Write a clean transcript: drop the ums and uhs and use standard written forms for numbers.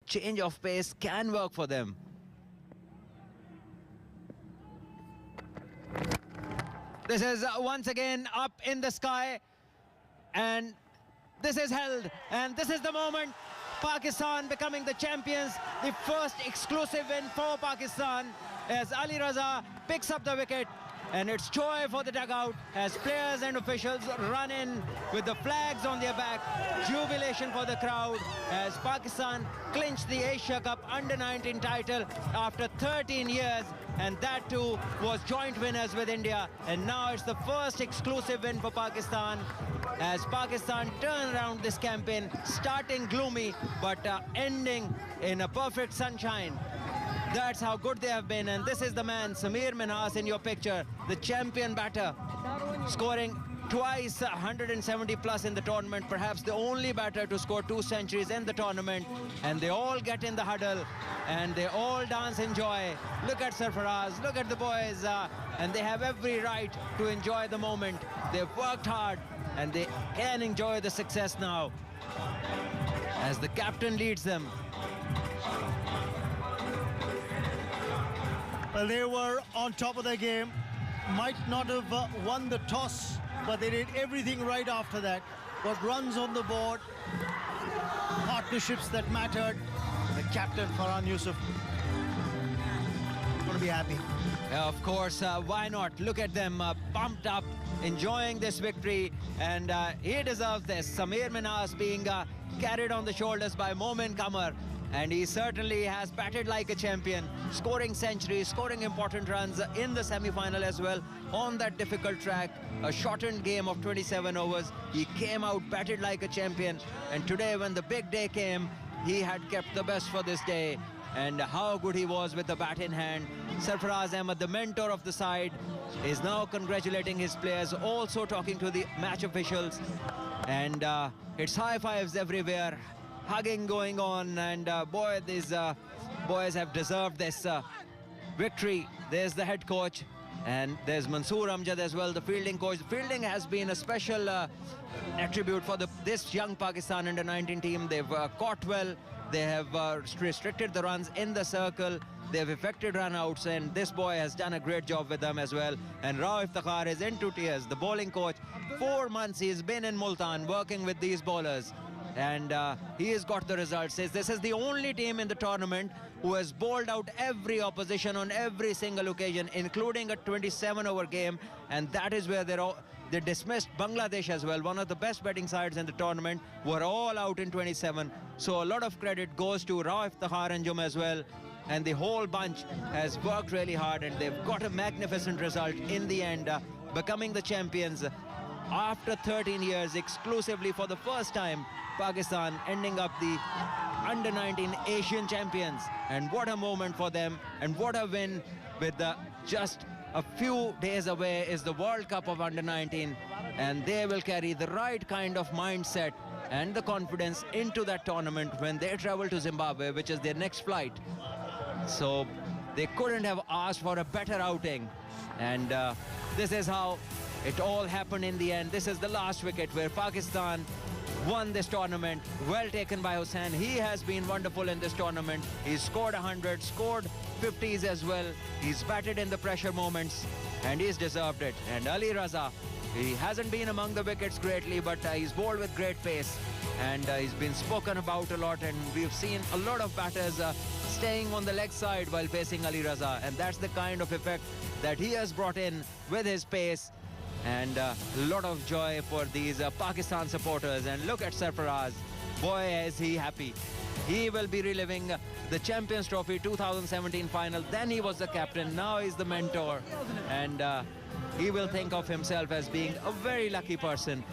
change of pace can work for them. This is once again up in the sky, and this is held, and this is the moment. Pakistan becoming the champions, the first exclusive win for Pakistan as Ali Raza picks up the wicket, and it's joy for the dugout as players and officials run in with the flags on their back. Jubilation for the crowd as Pakistan clinched the Asia Cup Under-19 title after 13 years, and that too was joint winners with India. And now it's the first exclusive win for Pakistan as Pakistan turn around this campaign, starting gloomy but ending in a perfect sunshine. That's how good they have been. And this is the man, Sameer Minhas, in your picture, the champion batter, scoring twice 170 plus in the tournament, perhaps the only batter to score 2 centuries in the tournament. And they all get in the huddle and they all dance in joy. Look at Sarfaraz, look at the boys, and they have every right to enjoy the moment. They've worked hard and they can enjoy the success now as the captain leads them. Well, they were on top of their game, might not have won the toss, but they did everything right after that. Got runs on the board, partnerships that mattered. The captain, Farhan Yusuf, going to be happy. Of course, why not? Look at them pumped up, enjoying this victory, and he deserves this. Sameer Minhas being carried on the shoulders by Momin Qamar, and he certainly has batted like a champion, scoring centuries, scoring important runs in the semi-final as well on that difficult track. A shortened game of 27 overs. He came out, batted like a champion, and today when the big day came, he had kept the best for this day. And how good he was with the bat in hand. Sarfaraz Ahmed, the mentor of the side, is now congratulating his players, also talking to the match officials. And it's high fives everywhere, hugging going on, and boy, these boys have deserved this victory. There's the head coach, and there's Mansoor Amjad as well, the fielding coach. Fielding has been a special attribute for this young Pakistan Under-19 team. They've caught well. They have restricted the runs in the circle. They've effected run-outs, and this boy has done a great job with them as well. And Rao Iftikhar is into tears, the bowling coach. 4 months he's been in Multan working with these bowlers, and he has got the results. Says this is the only team in the tournament who has bowled out every opposition on every single occasion, including a 27-over game, and that is where they dismissed Bangladesh as well, one of the best batting sides in the tournament, were all out in 27. So a lot of credit goes to Rao Iftikhar and Anjum as well, and the whole bunch has worked really hard, and they've got a magnificent result in the end, becoming the champions after 13 years, exclusively for the first time. Pakistan ending up the Under-19 Asian champions, and what a moment for them, and what a win. With just a few days away is the World Cup of Under-19, and they will carry the right kind of mindset and the confidence into that tournament when they travel to Zimbabwe, which is their next flight. So they couldn't have asked for a better outing, and this is how it all happened in the end. This is the last wicket where Pakistan won this tournament. Well taken by Hussain. He has been wonderful in this tournament. He's scored 100, scored 50s as well. He's batted in the pressure moments, and he's deserved it. And Ali Raza, he hasn't been among the wickets greatly, but he's bowled with great pace, and he's been spoken about a lot, and we've seen a lot of batters staying on the leg side while facing Ali Raza, and that's the kind of effect that he has brought in with his pace. And a lot of joy for these Pakistan supporters. And look at Sarfaraz. Boy, is he happy. He will be reliving the Champions Trophy 2017 final. Then he was the captain. Now he's the mentor. And he will think of himself as being a very lucky person.